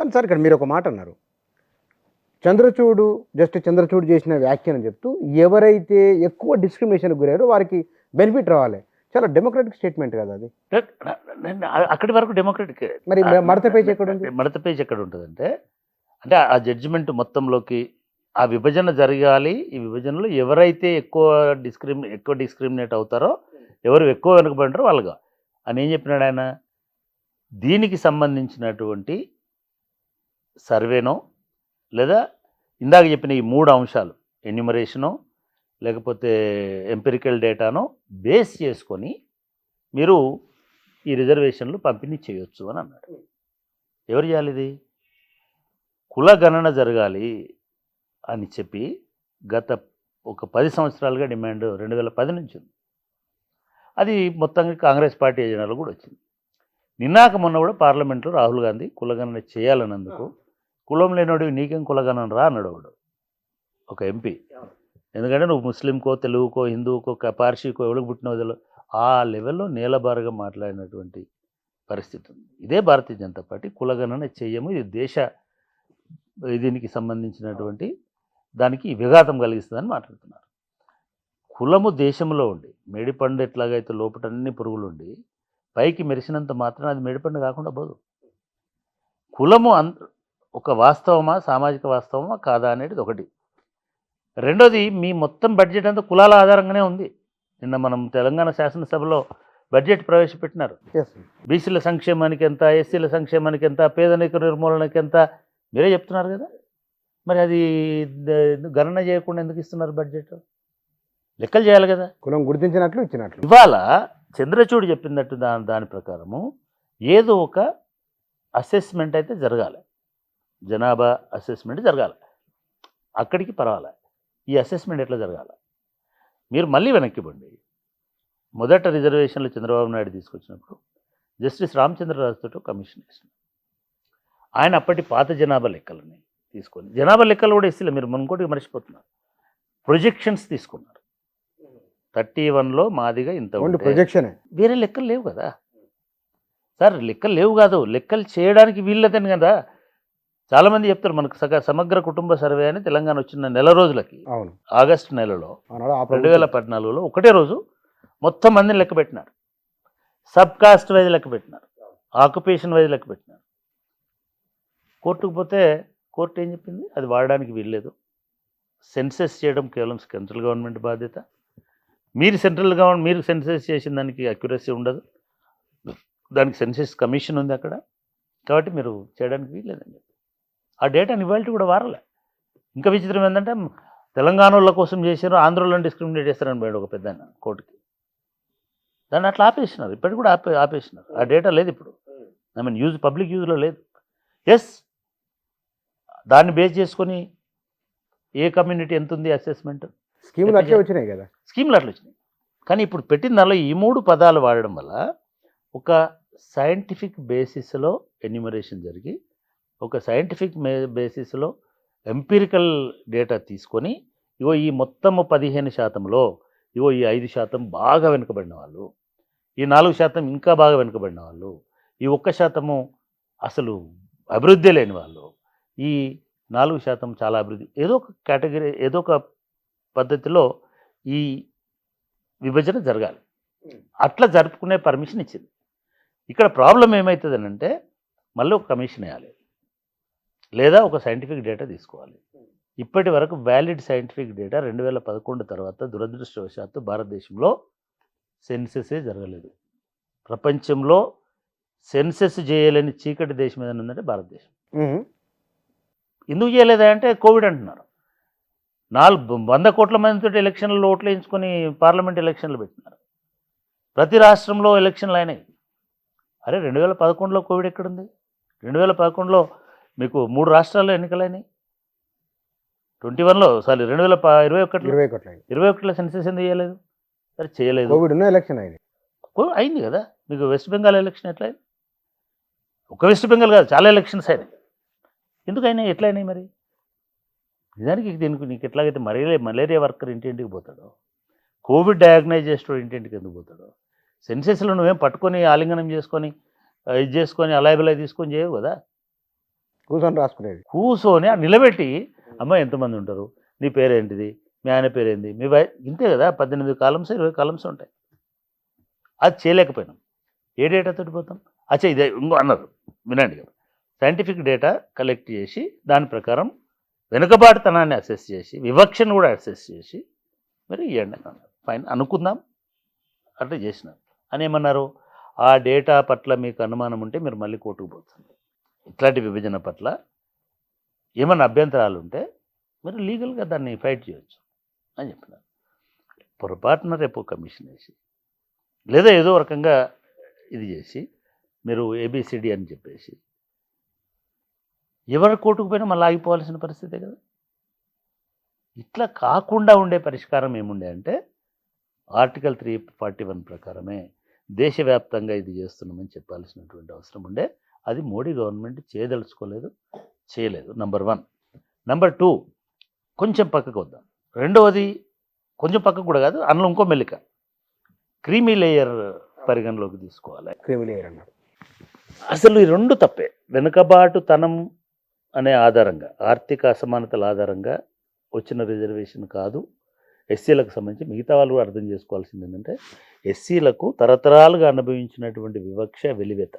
కానీ సార్ ఇక్కడ మీరు ఒక మాట అన్నారు. చంద్రచూడ్ చంద్రచూడ్ చేసిన వ్యాఖ్య అని చెప్తూ ఎవరైతే ఎక్కువ డిస్క్రిమినేషన్‌కి గురయ్యారో వారికి బెనిఫిట్ రావాలి. చాలా డెమోక్రాటిక్ స్టేట్మెంట్ కదా అది. అక్కడి వరకు డెమోక్రటిక్. మరి మడత పేజ్ ఎక్కడుంది? మడత పేజ్ ఎక్కడ ఉంటుందంటే, అంటే ఆ జడ్జిమెంట్ మొత్తంలోకి ఆ విభజన జరగాలి. ఈ విభజనలో ఎవరైతే ఎక్కువ డిస్క్రిమినేట్ అవుతారో, ఎవరు ఎక్కువ వెనుకబడినారో వాళ్ళుగా అని ఏం చెప్పినాడు ఆయన? దీనికి సంబంధించినటువంటి సర్వేనో లేదా ఇందాక చెప్పిన ఈ 3 అంశాలు ఎన్యూమరేషనో లేకపోతే ఎంపిరికల్ డేటానో బేస్ చేసుకొని మీరు ఈ రిజర్వేషన్లు పంపిణీ చేయొచ్చు అని అన్నాడు. ఎవరు చేయాలి ఇది? కుల గణన జరగాలి అని చెప్పి గత ఒక 10 సంవత్సరాలుగా డిమాండ్ 2010 నుంచి ఉంది. అది మొత్తంగా కాంగ్రెస్ పార్టీ ఎజెండాలో కూడా వచ్చింది. నిన్నాక మొన్న కూడా పార్లమెంట్లో రాహుల్ గాంధీ కులగణన చేయాలన్నందుకు, కులం లేనోడివి నీకేం కులగణన రా అన్నాడు ఒకడు, ఒక ఎంపీ. ఎందుకంటే నువ్వు ముస్లింకో, తెలుగుకో, హిందువుకో, పార్సీకో ఎవరికి పుట్టినో ఆ లెవెల్లో నేలబారుగా మాట్లాడినటువంటి పరిస్థితి ఉంది. ఇదే భారతీయ జనతా పార్టీ కులగణన చేయము, ఇది దేశ దీనికి సంబంధించినటువంటి దానికి విఘాతం కలిగిస్తుందని మాట్లాడుతున్నారు. కులము దేశంలో ఉండి మేడిపండు ఎట్లాగైతే లోపల అన్ని పురుగులు ఉండి పైకి మెరిసినంత మాత్రం అది మేడిపండు కాకుండా పోదు. కులము ఒక వాస్తవమా, సామాజిక వాస్తవమా కాదా అనేది ఒకటి. రెండోది, మీ మొత్తం బడ్జెట్ అంతా కులాల ఆధారంగానే ఉంది. నిన్న మనం తెలంగాణ శాసనసభలో బడ్జెట్ ప్రవేశపెట్టినారు. బీసీల సంక్షేమానికి ఎంత, ఎస్సీల సంక్షేమానికి ఎంత, పేదరిక నిర్మూలనకి ఎంత మీరే చెప్తున్నారు కదా. మరి అది గణన చేయకుండా ఎందుకు ఇస్తున్నారు? బడ్జెట్ లెక్కలు చేయాలి కదా. కులం గుర్తించినట్లు ఇచ్చినట్లు. ఇవాళ చంద్రచూడ్ చెప్పినట్టు దాని ప్రకారము ఏదో ఒక అసెస్మెంట్ అయితే జరగాలి, జనాభా అసెస్మెంట్ జరగాలి. అక్కడికి పర్వాలే. ఈ అసెస్మెంట్ ఎట్లా జరగాలి? మీరు మళ్ళీ వెనక్కివ్వండి. మొదట రిజర్వేషన్లు చంద్రబాబు నాయుడు తీసుకొచ్చినప్పుడు జస్టిస్ రామచంద్రరాజుతో కమిషన్ వేసినారు. ఆయన అప్పటి పాత జనాభా లెక్కలని తీసుకొని, జనాభా లెక్కలు కూడా ఇస్తలే, మీరు మనకోటి మర్చిపోతున్నారు, ప్రొజెక్షన్స్ తీసుకున్నారు. 31లో మాదిగా ఇంత ప్రొజెక్షనే, వేరే లెక్కలు లేవు కదా సార్. లెక్కలు లేవు కాదు, లెక్కలు చేయడానికి వీళ్ళదని కదా. చాలామంది చెప్తారు మనకు సమగ్ర కుటుంబ సర్వే అని తెలంగాణ వచ్చిన నెల రోజులకి, ఆగస్టు నెలలో 2014లో ఒకటే రోజు మొత్తం మందిని లెక్క పెట్టినారు. సబ్ కాస్ట్ వైజ్ లెక్క పెట్టినారు, ఆక్యుపేషన్ వైజ్ లెక్క పెట్టినారు. కోర్టుకు పోతే కోర్టు ఏం చెప్పింది? అది వాడడానికి వీల్లేదు, సెన్సెస్ చేయడం కేవలం సెంట్రల్ గవర్నమెంట్ బాధ్యత, మీరు సెన్సెస్ చేసిన దానికి అక్యురసీ ఉండదు, దానికి సెన్సెస్ కమిషన్ ఉంది అక్కడ, కాబట్టి మీరు చేయడానికి వీల్లేదని చెప్పి ఆ డేటాని ఇవాళ కూడా వారలే. ఇంకా విచిత్రం ఏంటంటే తెలంగాణ వాళ్ళ కోసం చేశారు, ఆంధ్రలో డిస్క్రిమినేట్ చేస్తారని పోయాడు ఒక పెద్ద కోర్టుకి. దాన్ని అట్లా ఆపేసినారు, ఇప్పటికి కూడా ఆపేసినారు. ఆ డేటా లేదు ఇప్పుడు, పబ్లిక్ యూజ్లో లేదు. ఎస్, దాన్ని బేస్ చేసుకొని ఏ కమ్యూనిటీ ఎంత ఉంది అసెస్మెంట్ స్కీములు అట్లే వచ్చినాయి కదా. స్కీములు అట్లా వచ్చినాయి. కానీ ఇప్పుడు పెట్టిన దానిలో ఈ 3 పదాలు వాడడం వల్ల ఒక సైంటిఫిక్ బేసిస్లో ఎన్యూమరేషన్ జరిగి, ఒక సైంటిఫిక్ బేసిస్లో ఎంపిరికల్ డేటా తీసుకొని, ఇగో ఈ మొత్తము 15%లో ఇగో ఈ 5% బాగా వెనుకబడిన వాళ్ళు, ఈ 4% ఇంకా బాగా వెనుకబడిన వాళ్ళు, ఈ 1% అసలు అభివృద్ధి లేని వాళ్ళు, ఈ 4% చాలా అభివృద్ధి, ఏదో ఒక కేటగిరీ, ఏదో ఒక పద్ధతిలో ఈ విభజన జరగాలి. అట్లా జరుపుకునే పర్మిషన్ ఇచ్చింది. ఇక్కడ ప్రాబ్లం ఏమవుతుంది అంటే మళ్ళీ ఒక కమిషన్ వేయాలి, లేదా ఒక సైంటిఫిక్ డేటా తీసుకోవాలి. ఇప్పటి వరకు వ్యాలిడ్ సైంటిఫిక్ డేటా 2011 తర్వాత దురదృష్టవశాత్తు భారతదేశంలో సెన్సెసే జరగలేదు. ప్రపంచంలో సెన్సెస్ చేయలేని చీకటి దేశం ఏదైనా ఉందంటే భారతదేశం. ఎందుకు చేయలేదా అంటే కోవిడ్ అంటున్నారు. 100 కోట్ల మందితో ఎలక్షన్లలో ఓట్లు వేయించుకొని పార్లమెంట్ ఎలక్షన్లు పెట్టినారు. ప్రతి రాష్ట్రంలో ఎలక్షన్లు అయినాయి. అరే 2011లో కోవిడ్ ఎక్కడుంది? 2011లో మీకు 3 రాష్ట్రాల్లో ఎన్నికలైనాయి. 2021లో సెన్సెస్ ఎందుకు చేయలేదు? సరే చేయలేదు, కోవిడ్ ఉన్న ఎలక్షన్ అయింది కదా. మీకు వెస్ట్ బెంగాల్ ఎలక్షన్ ఎట్లా అయింది? ఒక వెస్ట్ బెంగాల్ కాదు, చాలా ఎలక్షన్స్ అయినాయి. ఎందుకైనా ఎట్లా అయినాయి మరి? నిజానికి దీనికి నీకు ఎట్లాగైతే మలేరియా వర్కర్ ఇంటింటికి పోతాడో, కోవిడ్ డయాగ్నైజ్ చేసేటోడు ఇంటింటికి ఎందుకు పోతాడో, సెన్సెస్లో నువ్వేం పట్టుకొని ఆలింగనం చేసుకొని ఇది చేసుకొని అలా తీసుకొని చేయవు కదా. కూర్చొని రాసుకునేది. కూర్చొని ఆ నిలబెట్టి అమ్మ ఎంతమంది ఉంటారు, నీ పేరేంటిది, మీ ఆయన పేరేంది, మీ ఇంతే కదా, 18 కాలమ్స్ 20 కాలమ్స్ ఉంటాయి. అది చేయలేకపోయినాం. ఏ డేటా తోటి పోతాం? అచ్చా ఇదే ఇంకో అన్నారు, వినండి కదా, సైంటిఫిక్ డేటా కలెక్ట్ చేసి దాని ప్రకారం వెనుకబాటుతనాన్ని అసెస్ చేసి వివక్షను కూడా అసెస్ చేసి మరి ఇవ్వండి అని అన్నారు. ఫైన్ అనుకుందాం, అట్లా చేసినారు. అని ఏమన్నారు, ఆ డేటా పట్ల మీకు అనుమానం ఉంటే మీరు మళ్ళీ కోర్టుకు పోతుంది, ఇట్లాంటి విభజన పట్ల ఏమైనా అభ్యంతరాలు ఉంటే మీరు లీగల్గా దాన్ని ఫైట్ చేయొచ్చు అని చెప్పినారు. పొరపాటున రేపు కమిషన్ వేసి లేదా ఏదో రకంగా ఇది చేసి మీరు ఏబిసిడి అని చెప్పేసి ఎవరి కోర్టుకు పోయినా మళ్ళీ ఆగిపోవాల్సిన పరిస్థితే కదా. ఇట్లా కాకుండా ఉండే పరిష్కారం ఏముండే అంటే ఆర్టికల్ 341 ప్రకారమే దేశవ్యాప్తంగా ఇది చేస్తున్నామని చెప్పాల్సినటువంటి అవసరం ఉండే. అది మోడీ గవర్నమెంట్ చేయదలుచుకోలేదు, చేయలేదు. నంబర్ 1. నంబర్ 2, కొంచెం పక్కకు వద్దాం. రెండవది కొంచెం పక్కకు కూడా కాదు, అందులో ఇంకో మెల్లిక, క్రీమీ లేయర్ పరిగణలోకి తీసుకోవాలి. క్రీమీ లేయర్ అన్నారు. అసలు ఈ రెండు తప్పే. వెనుకబాటుతనం అనే ఆధారంగా, ఆర్థిక అసమానతల ఆధారంగా వచ్చిన రిజర్వేషన్ కాదు ఎస్సీలకు సంబంధించి. మిగతా వాళ్ళు కూడా అర్థం చేసుకోవాల్సింది ఏంటంటే ఎస్సీలకు తరతరాలుగా అనుభవించినటువంటి వివక్ష, వెలివేత,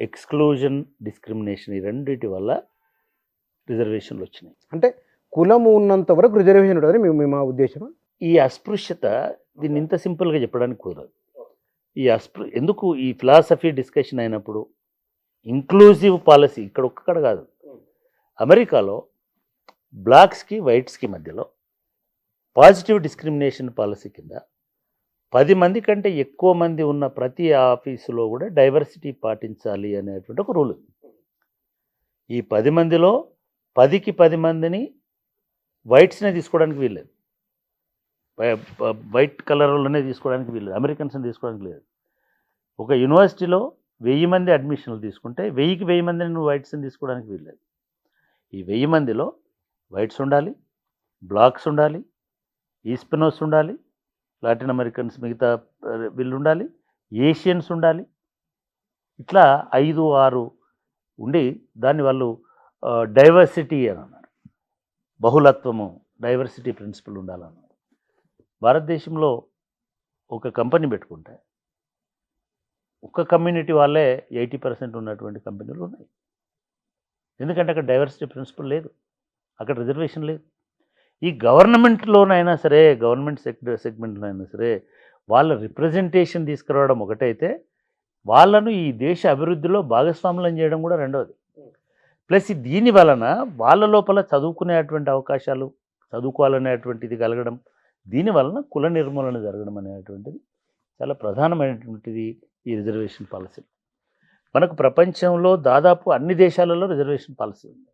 ఎక్స్క్లూజన్, డిస్క్రిమినేషన్, ఈ రెండింటి వల్ల రిజర్వేషన్లు వచ్చినాయి. అంటే కులము ఉన్నంత వరకు రిజర్వేషన్ ఉంటుంది మా ఉద్దేశం. ఈ అస్పృశ్యత దీన్ని ఇంత సింపుల్గా చెప్పడానికి కుదరదు. ఎందుకు ఈ ఫిలాసఫీ డిస్కషన్ అయినప్పుడు ఇంక్లూజివ్ పాలసీ ఇక్కడ ఒక్కడ కాదు, అమెరికాలో బ్లాక్స్కి వైట్స్కి మధ్యలో పాజిటివ్ డిస్క్రిమినేషన్ పాలసీ కింద 10 మంది కంటే ఎక్కువ మంది ఉన్న ప్రతి ఆఫీసులో కూడా డైవర్సిటీ పాటించాలి అనేటువంటి ఒక రూల్. ఈ 10 మందిలో 10కి 10 మందిని వైట్స్నే తీసుకోవడానికి వీల్లేదు, వైట్ కలర్లోనే తీసుకోవడానికి వీల్లేదు, అమెరికన్స్ని తీసుకోవడానికి లేదు. ఒక యూనివర్సిటీలో 1000 మంది అడ్మిషన్లు తీసుకుంటే 1000కి 1000 మందిని నువ్వు వైట్స్ని తీసుకోవడానికి వీల్లేదు. ఈ 1000 మందిలో వైట్స్ ఉండాలి, బ్లాక్స్ ఉండాలి, ఈస్పినోస్ ఉండాలి, లాటిన్ అమెరికన్స్ మిగతా వీళ్ళు ఉండాలి, ఏషియన్స్ ఉండాలి. ఇట్లా 5-6 ఉండి దాన్ని వాళ్ళు డైవర్సిటీ అని అన్నారు. బహుళత్వము, డైవర్సిటీ ప్రిన్సిపల్ ఉండాలన్నారు. భారతదేశంలో ఒక కంపెనీ పెట్టుకుంటే ఒక్క కమ్యూనిటీ వాళ్ళే 80% ఉన్నటువంటి కంపెనీలు ఉన్నాయి. ఎందుకంటే అక్కడ డైవర్సిటీ ప్రిన్సిపల్ లేదు, అక్కడ రిజర్వేషన్ లేదు. ఈ గవర్నమెంట్లోనైనా సరే, గవర్నమెంట్ సెగ్మెంట్లో అయినా సరే వాళ్ళ రిప్రజెంటేషన్ తీసుకురావడం ఒకటైతే వాళ్ళను ఈ దేశ అభివృద్ధిలో భాగస్వాములను చేయడం కూడా రెండవది. ప్లస్ దీని వలన వాళ్ళ లోపల చదువుకునేటువంటి అవకాశాలు, చదువుకోవాలనేటువంటిది కలగడం, దీని వలన కుల నిర్మూలన జరగడం అనేటువంటిది చాలా ప్రధానమైనటువంటిది ఈ రిజర్వేషన్ పాలసీ. మనకు ప్రపంచంలో దాదాపు అన్ని దేశాలలో రిజర్వేషన్ పాలసీ ఉంది,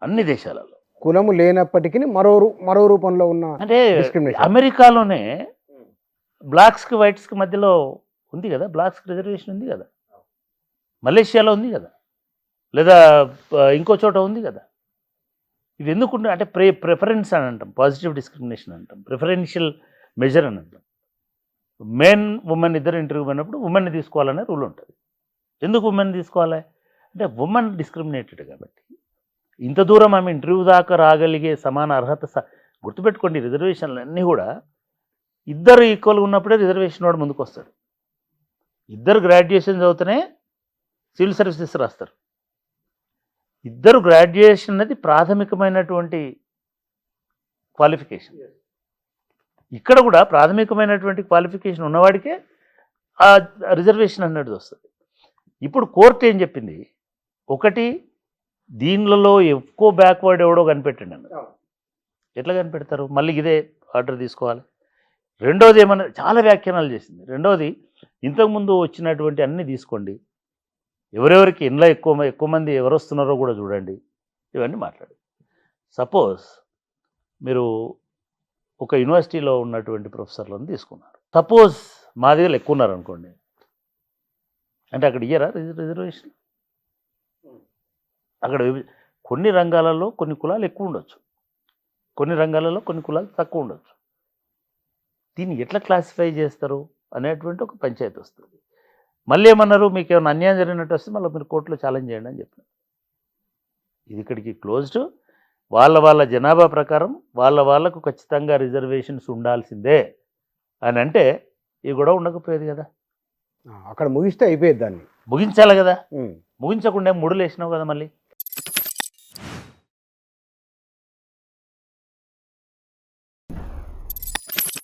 అన్ని దేశాలలో. కులము లేనప్పటికీ మరో రూపంలో ఉన్న అంటే డిస్క్రిమినేషన్. అమెరికాలోనే బ్లాక్స్కి వైట్స్కి మధ్యలో ఉంది కదా, బ్లాక్స్కి రిజర్వేషన్ ఉంది కదా, మలేషియాలో ఉంది కదా, లేదా ఇంకో చోట ఉంది కదా. ఇవి ఎందుకుంటే అంటే ప్రిఫరెన్స్ అని అంటాం, పాజిటివ్ డిస్క్రిమినేషన్ అంటాం, ప్రిఫరెన్షియల్ మెజర్ అని అంటాం. మెన్ ఉమెన్ ఇద్దరు ఇంటర్వ్యూ పోయినప్పుడు ఉమెన్ని తీసుకోవాలనే రూల్ ఉంటుంది. ఎందుకు ఉమెన్ తీసుకోవాలి అంటే ఉమెన్ డిస్క్రిమినేటెడ్ కాబట్టి. ఇంత దూరం ఆమె ఇంటర్వ్యూ దాకా రాగలిగే సమాన అర్హత గుర్తుపెట్టుకోండి, రిజర్వేషన్లు అన్నీ కూడా ఇద్దరు ఈక్వల్గా ఉన్నప్పుడే రిజర్వేషన్ వాడు ముందుకు వస్తాడు. ఇద్దరు గ్రాడ్యుయేషన్ చదివితేనే సివిల్ సర్వీసెస్ రాస్తారు. ఇద్దరు గ్రాడ్యుయేషన్ అనేది ప్రాథమికమైనటువంటి క్వాలిఫికేషన్. ఇక్కడ కూడా ప్రాథమికమైనటువంటి క్వాలిఫికేషన్ ఉన్నవాడికే ఆ రిజర్వేషన్ అనేది వస్తుంది. ఇప్పుడు కోర్టు ఏం చెప్పింది, ఒకటి దీనిలో ఎక్కువ బ్యాక్వర్డ్ ఎవడో కనిపెట్టండి అన్న. ఎట్లా కనిపెడతారు, మళ్ళీ ఇదే ఆర్డర్ తీసుకోవాలి. రెండోది ఏమన్నా చాలా వ్యాఖ్యానాలు చేసింది. రెండోది ఇంతకుముందు వచ్చినటువంటి అన్నీ తీసుకోండి, ఎవరెవరికి ఇంట్లో ఎక్కువ మంది ఎవరు వస్తున్నారో కూడా చూడండి, ఇవన్నీ మాట్లాడి. సపోజ్ మీరు ఒక యూనివర్సిటీలో ఉన్నటువంటి ప్రొఫెసర్లను తీసుకున్నారు, సపోజ్ మా దగ్గర ఎక్కువ ఉన్నారు అనుకోండి, అంటే అక్కడ ఇయ్యరా రిజర్వేషన్? అక్కడ కొన్ని రంగాలలో కొన్ని కులాలు ఎక్కువ ఉండొచ్చు, కొన్ని రంగాలలో కొన్ని కులాలు తక్కువ ఉండొచ్చు. దీన్ని ఎట్లా క్లాసిఫై చేస్తారు అనేటువంటి ఒక పంచాయతీ వస్తుంది. మళ్ళీ ఏమన్నారు, మీకు ఏమైనా అన్యాయం జరిగినట్టు వస్తే మళ్ళీ మీరు కోర్టులో ఛాలెంజ్ చేయండి అని చెప్పారు. ఇది ఇక్కడికి క్లోజ్డ్. వాళ్ళ జనాభా ప్రకారం వాళ్ళకు ఖచ్చితంగా రిజర్వేషన్స్ ఉండాల్సిందే అని అంటే ఈ గొడవ ఉండకపోయేది కదా. అక్కడ ముగిస్తే అయిపోయేది దాన్ని. ముగించాలి కదా, ఉమ్. ముగించకుండా ముడులు వేసినావు కదా మళ్ళీ.